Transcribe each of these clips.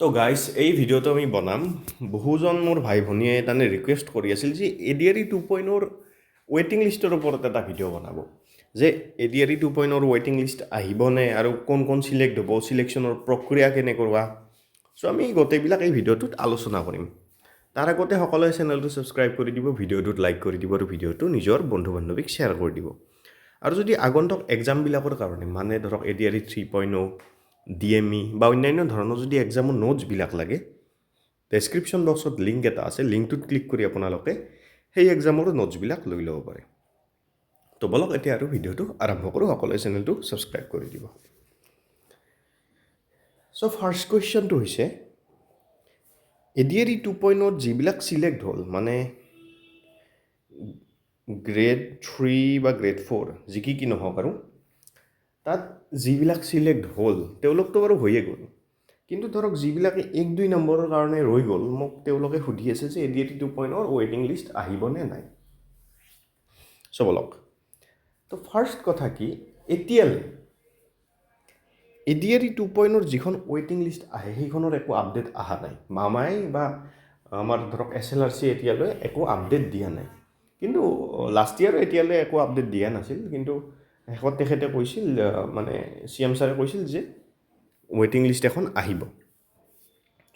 তো গাইজ এই ভিডিঅ'টো আমি বনাম বহুজন মোৰ ভাই ভনীয়ে তাৰমানে ৰিকুৱেষ্ট কৰি আছিল যে এডিআৰই 2.0 ৱেইটিং লিষ্টৰ ওপৰত এটা ভিডিঅ' বনাব যে এডিআৰই 2.0 ৱেইটিং লিষ্ট আহিবনে আৰু কোন কোন চিলেক্ট হ'ব চিলেকশ্যনৰ প্ৰক্ৰিয়া কেনেকুৱা চ' আমি গোটেইবিলাক এই ভিডিঅ'টোত আলোচনা কৰিম তাৰ আগতে সকলোৱে চেনেলটো ছাবস্ক্ৰাইব কৰি দিব ভিডিঅ'টোত লাইক কৰি দিব আৰু ভিডিঅ'টো নিজৰ বন্ধু বান্ধৱীক শ্বেয়াৰ কৰি দিব আৰু যদি আগন্তুক এক্সামবিলাকৰ কাৰণে মানে ধৰক এডিআৰই 3.0 DME বা অন্যান্য ধৰণৰ যদি এক্সামৰ নোটছবিলাক লাগে ডেছক্ৰিপশ্যন বক্সত লিংক এটা আছে লিংকটোত ক্লিক কৰি আপোনালোকে সেই এক্সামৰ নোটছবিলাক লৈ ল'ব পাৰে তো বলক এতিয়া আৰু ভিডিঅ'টো আৰম্ভ কৰোঁ সকলোৱে চেনেলটো ছাবস্ক্ৰাইব কৰি দিব চ' ফাৰ্ষ্ট কুৱেশ্যনটো হৈছে এডিআৰই 2.0 যিবিলাক চিলেক্ট হ'ল মানে গ্ৰেড 3 বা গ্ৰেড 4 যি কি নহওক আৰু তাত যিবিলাক চিলেক্ট হ'ল তেওঁলোকতো বাৰু হৈয়ে গ'ল কিন্তু ধৰক যিবিলাকে 1-2 নম্বৰৰ কাৰণে ৰৈ গ'ল মোক তেওঁলোকে সুধি আছে যে এডিআৰই 2.0 ৱেইটিং লিষ্ট আহিবনে নাই চ' বলক তো ফাৰ্ষ্ট কথা কি এতিয়ালৈ এডিআৰই 2.0 যিখন ৱেইটিং লিষ্ট আহে সেইখনৰ একো আপডেট অহা নাই মামাই বা আমাৰ ধৰক SLRC এতিয়ালৈ একো আপডেট দিয়া নাই কিন্তু লাষ্ট ইয়াৰ এতিয়ালৈ একো আপডেট দিয়া নাছিল কিন্তু শেষত তেখেতে কৈছিল মানে CM ছাৰে কৈছিল যে ৱেইটিং লিষ্ট এখন আহিব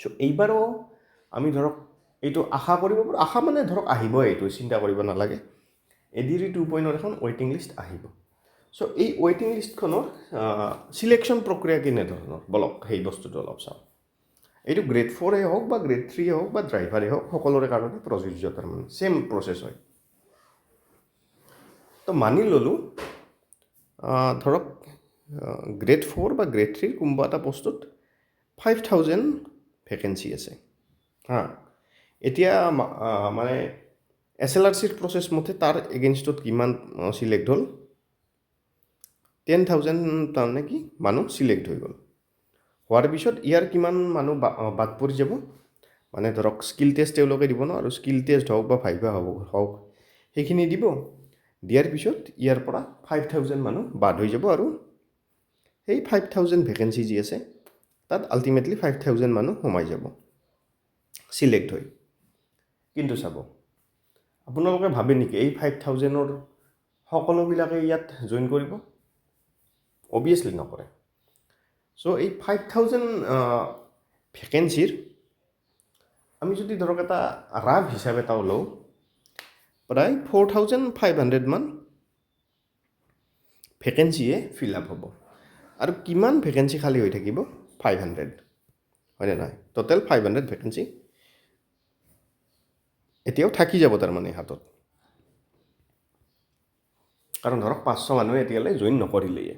চ' এইবাৰো আমি ধৰক এইটো আশা কৰিব পাৰোঁ আশা মানে ধৰক আহিবই এইটো চিন্তা কৰিব নালাগে এডিআৰই 2.0 এখন ৱেইটিং লিষ্ট আহিব চ' এই ৱেইটিং লিষ্টখনৰ চিলেকশ্যন প্ৰক্ৰিয়া কেনেধৰণৰ বলক সেই বস্তুটো অলপ চাওঁ এইটো গ্ৰেড 4 হওক বা গ্ৰেড 3 হওক বা ড্ৰাইভাৰে হওক সকলোৰে কাৰণে প্ৰযোজ্য তাৰমানে ছেম প্ৰচেছ হয় তো মানি ল'লোঁ ধৰক গ্ৰেড 4 বা গ্ৰেড 3 কোনোবা এটা পোষ্টত 5,000 ভেকেঞ্চি আছে হা এতিয়া মানে SLRCৰ প্ৰচেছ মতে তাৰ এগেইনষ্টত কিমান চিলেক্ট হ'ল 10,000 তাৰমানে কি মানুহ চিলেক্ট হৈ গ'ল হোৱাৰ পিছত ইয়াৰ কিমান মানুহ বাদ পৰি যাব মানে ধৰক স্কিল টেষ্ট তেওঁলোকে দিব ন আৰু স্কিল টেষ্ট হওক বা ভাইভা হওক সেইখিনি দিব দিয়াৰ পিছত ইয়াৰ পৰা 5,000 মানুহ বাদ হৈ যাব আৰু সেই 5,000 ভেকেঞ্চি যি আছে তাত আল্টিমেটলি 5,000 মানুহ সোমাই যাব চিলেক্ট হৈ কিন্তু চাব আপোনালোকে ভাবে নেকি এই 5,000ৰ সকলোবিলাকে ইয়াত জইন কৰিব অবভিয়াছলি নকৰে চ' এই 5,000 ভেকেঞ্চিৰ আমি যদি ধৰক এটা ৰাফ হিচাপ এটা লওঁ প্ৰায় 4,500 মান ভেকেঞ্চিয়ে ফিল আপ হ'ব আৰু কিমান ভেকেঞ্চি খালী হৈ থাকিব 500 হয়নে নহয় টোটেল 500 ভেকেঞ্চি এতিয়াও থাকি যাব তাৰমানে হাতত কাৰণ ধৰক 500 মানুহে এতিয়ালৈ জইন নকৰিলেই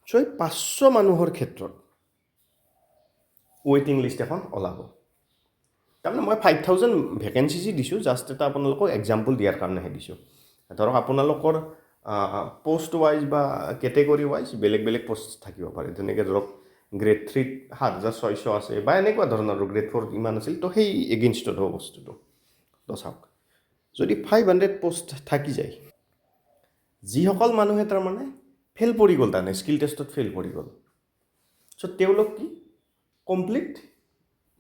চ' এই 500 মানুহৰ ক্ষেত্ৰত ৱেইটিং লিষ্ট এখন ওলাব তাৰমানে মই 5,000 ভেকেঞ্চি যি দিছোঁ জাষ্ট এটা আপোনালোকক এক্সাম্পল দিয়াৰ কাৰণেহে দিছোঁ ধৰক আপোনালোকৰ পোষ্ট ৱাইজ বা কেটেগৰী ৱাইজ বেলেগ বেলেগ পোষ্ট থাকিব পাৰে যেনেকৈ ধৰক গ্ৰেড 3 7,600 আছে বা এনেকুৱা ধৰণৰ গ্ৰেড 4 ইমান আছিল তো সেই এগেইনষ্টত হ'ব বস্তুটো তো চাওক যদি 500 পোষ্ট থাকি যায় যিসকল মানুহে তাৰমানে ফেইল পৰি গ'ল তাৰমানে স্কিল টেষ্টত ফেইল পৰি গ'ল চ' তেওঁলোক কি কমপ্লিট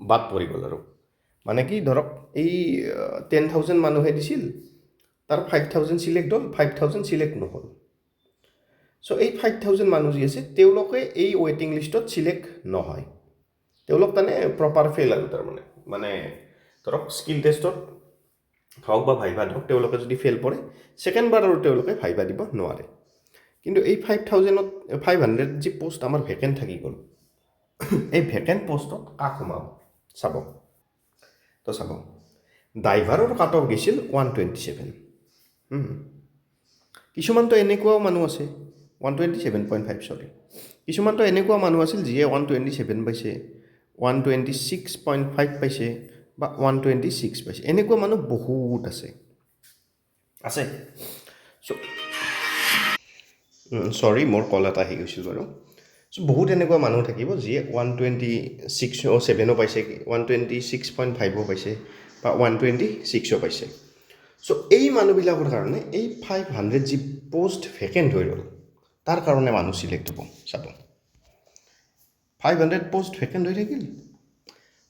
বাদ পৰি গ'ল আৰু মানে কি ধৰক এই 10,000 মানুহে দিছিল তাৰ 5,000 চিলেক্ট হ'ল 5,000 চিলেক্ট নহ'ল চ' এই 5,000 মানুহ যি আছে তেওঁলোকে এই ৱেইটিং লিষ্টত চিলেক্ট নহয় তেওঁলোক তাৰমানে প্ৰপাৰ ফেইল আৰু তাৰমানে মানে ধৰক স্কিল টেষ্টত হওক বা ভাইভাত হওক তেওঁলোকে যদি ফেইল পৰে ছেকেণ্ডবাৰ আৰু তেওঁলোকে ভাইভা দিব নোৱাৰে কিন্তু এই 5,500 যি পোষ্ট আমাৰ ভেকেণ্ট থাকি গ'ল এই ভেকেণ্ট পোষ্টত কাক সোমাব চাব তো চাব ড্ৰাইভাৰৰ কাট অফ গৈছিল 127 কিছুমানতো এনেকুৱাও মানুহ আছে 127.5 চৰি কিছুমানতো এনেকুৱা মানুহ আছিল যিয়ে 127 পাইছে 126.5 পাইছে বা 126 পাইছে এনেকুৱা মানুহ বহুত আছে চৰি মোৰ কল এটা আহি গৈছিল বাৰু চ' বহুত এনেকুৱা মানুহ থাকিব যিয়ে 126.7 পাইছে 126.5 পাইছে বা 126 পাইছে চ' এই মানুহবিলাকৰ কাৰণে এই 500 যি পোষ্ট ভেকেণ্ট হৈ গ'ল তাৰ কাৰণে মানুহ চিলেক্ট হ'ব চাব 500 পোষ্ট ভেকেণ্ট হৈ থাকিল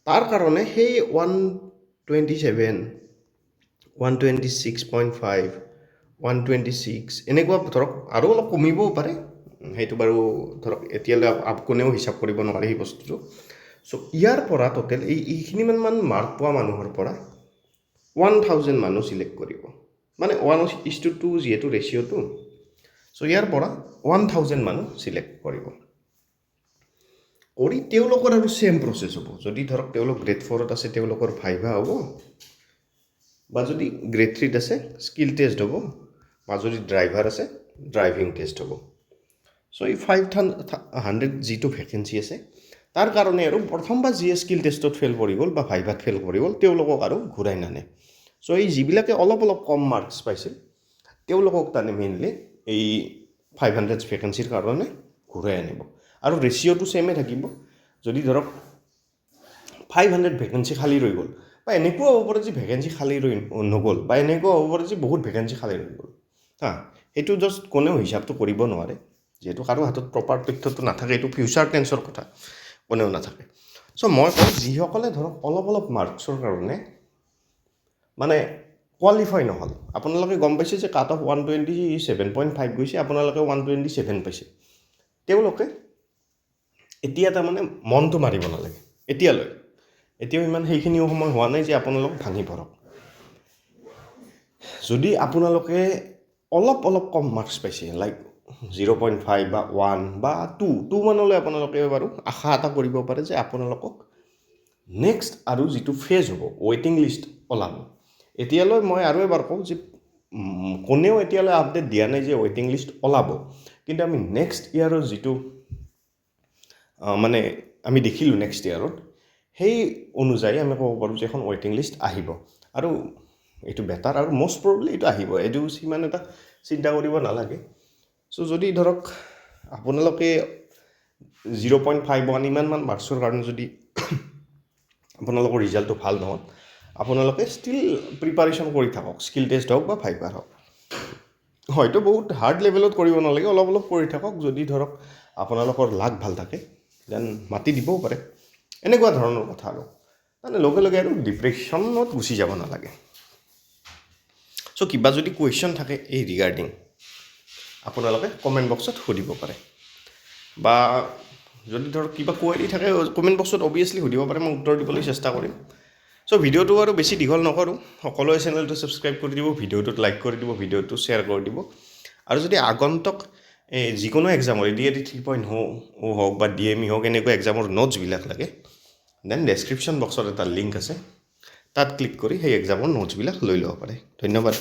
তাৰ কাৰণে সেই 127 126.5 126 এনেকুৱা ধৰক আৰু অলপ কমিবও পাৰে সেইটো বাৰু ধৰক এতিয়ালৈ কোনেও হিচাপ কৰিব নোৱাৰে সেই বস্তুটো চ' ইয়াৰ পৰা টোটেল এইখিনিমান মাৰ্ক পোৱা মানুহৰ পৰা 1000 মানুহ চিলেক্ট কৰিব মানে 1:2 যিহেতু ৰেচিঅ'টো চ' ইয়াৰ পৰা 1000 মানুহ চিলেক্ট কৰিব কৰি তেওঁলোকৰ আৰু চেম প্ৰচেছ হ'ব যদি ধৰক তেওঁলোক গ্ৰেড 4ত আছে তেওঁলোকৰ ভাইভা হ'ব বা যদি গ্ৰেড 3ত আছে স্কিল টেষ্ট হ'ব বা যদি ড্ৰাইভাৰ আছে ড্ৰাইভিং টেষ্ট হ'ব চ' এই 500 যিটো ভেকেঞ্চি আছে তাৰ কাৰণে আৰু প্ৰথমবাৰ যিয়ে স্কিল টেষ্টত ফেইল কৰি গ'ল বা ভাইভাত ফেইল কৰি গ'ল তেওঁলোকক আৰু ঘূৰাই নানে চ' এই যিবিলাকে অলপ কম মাৰ্কছ পাইছিল তেওঁলোকক তানে মেইনলি এই 500 ভেকেঞ্চিৰ কাৰণে ঘূৰাই আনিব আৰু ৰেচিঅ'টো ছেমে থাকিব যদি ধৰক 500 ভেকেঞ্চি খালী ৰৈ গ'ল বা এনেকুৱা হ'ব পাৰে যে ভেকেঞ্চি খালী ৰৈ নগ'ল বা এনেকুৱা হ'ব পাৰে যে বহুত ভেকেঞ্চি খালী ৰৈ গ'ল সেইটো জাষ্ট কোনেও হিচাপটো কৰিব নোৱাৰে যিহেতু কাৰো হাতত প্ৰপাৰ তথ্যটো নাথাকে এইটো ফিউচাৰ টেন্সৰ কথা কোনেও নাথাকে চ' মই কওঁ যিসকলে ধৰক অলপ মাৰ্কছৰ কাৰণে মানে কোৱালিফাই নহ'ল আপোনালোকে গম পাইছে যে কাট অফ 127.5 গৈছে আপোনালোকে 127 পাইছে তেওঁলোকে এতিয়া তাৰমানে মনটো মাৰিব নালাগে এতিয়াও ইমান সেইখিনিও সময় হোৱা নাই যে আপোনালোক ভাঙি পৰক যদি আপোনালোকে অলপ কম মাৰ্কছ পাইছে লাইক 0.5 বা 1 বা 2 মানলৈ আপোনালোকে বাৰু আশা এটা কৰিব পাৰে যে আপোনালোকক নেক্সট আৰু যিটো ফেজ হ'ব ৱেইটিং লিষ্ট ওলাব এতিয়ালৈ মই আৰু এবাৰ কওঁ যে কোনেও এতিয়ালৈ আপডেট দিয়া নাই যে ৱেইটিং লিষ্ট ওলাব কিন্তু আমি নেক্সট ইয়াৰৰ যিটো মানে আমি দেখিলোঁ নেক্সট ইয়াৰত সেই অনুযায়ী আমি ক'ব পাৰোঁ যে এখন ৱেইটিং লিষ্ট আহিব আৰু এইটো বেটাৰ আৰু মষ্ট প্ৰবলি এইটো আহিব এইটো সিমান এটা চিন্তা কৰিব নালাগে চ' যদি ধৰক আপোনালোকে 0.51 ইমানমান মাৰ্কছৰ কাৰণে যদি আপোনালোকৰ ৰিজাল্টটো ভাল নহ'ল আপোনালোকে ষ্টিল প্ৰিপাৰেশ্যন কৰি থাকক স্কিল টেষ্ট হওক বা ভাইভাৰ হওক হয়তো বহুত হাৰ্ড লেভেলত কৰিব নালাগে অলপ কৰি থাকক যদি ধৰক আপোনালোকৰ লাক ভাল থাকে দেন মাতি দিবও পাৰে এনেকুৱা ধৰণৰ কথা আৰু মানে লগে আৰু ডিপ্ৰেশ্যনত গুচি যাব নালাগে চ' কিবা যদি কুৱেশ্যন থাকে এই ৰিগাৰ্ডিং আপোনালোকে কমেণ্ট বক্সত সুধিব পাৰে বা যদি ধৰক কিবা কুৱেৰি থাকে কমেণ্ট বক্সত অবভিয়াছলি সুধিব পাৰে মই উত্তৰ দিবলৈ চেষ্টা কৰিম চ' ভিডিঅ'টো আৰু বেছি দীঘল নকৰোঁ সকলোৱে চেনেলটো ছাবস্ক্ৰাইব কৰি দিব ভিডিঅ'টোত লাইক কৰি দিব ভিডিঅ'টো শ্বেয়াৰ কৰি দিব আৰু যদি আগন্তুক যিকোনো এক্সামৰ ADAD 3.0 হওক বা DME হওক এনেকুৱা এক্সামৰ নোটছবিলাক লাগে দেন ডেছক্ৰিপশ্যন বক্সত এটা লিংক আছে তাত ক্লিক কৰি সেই এক্সামৰ নোটছবিলাক লৈ ল'ব পাৰে ধন্যবাদ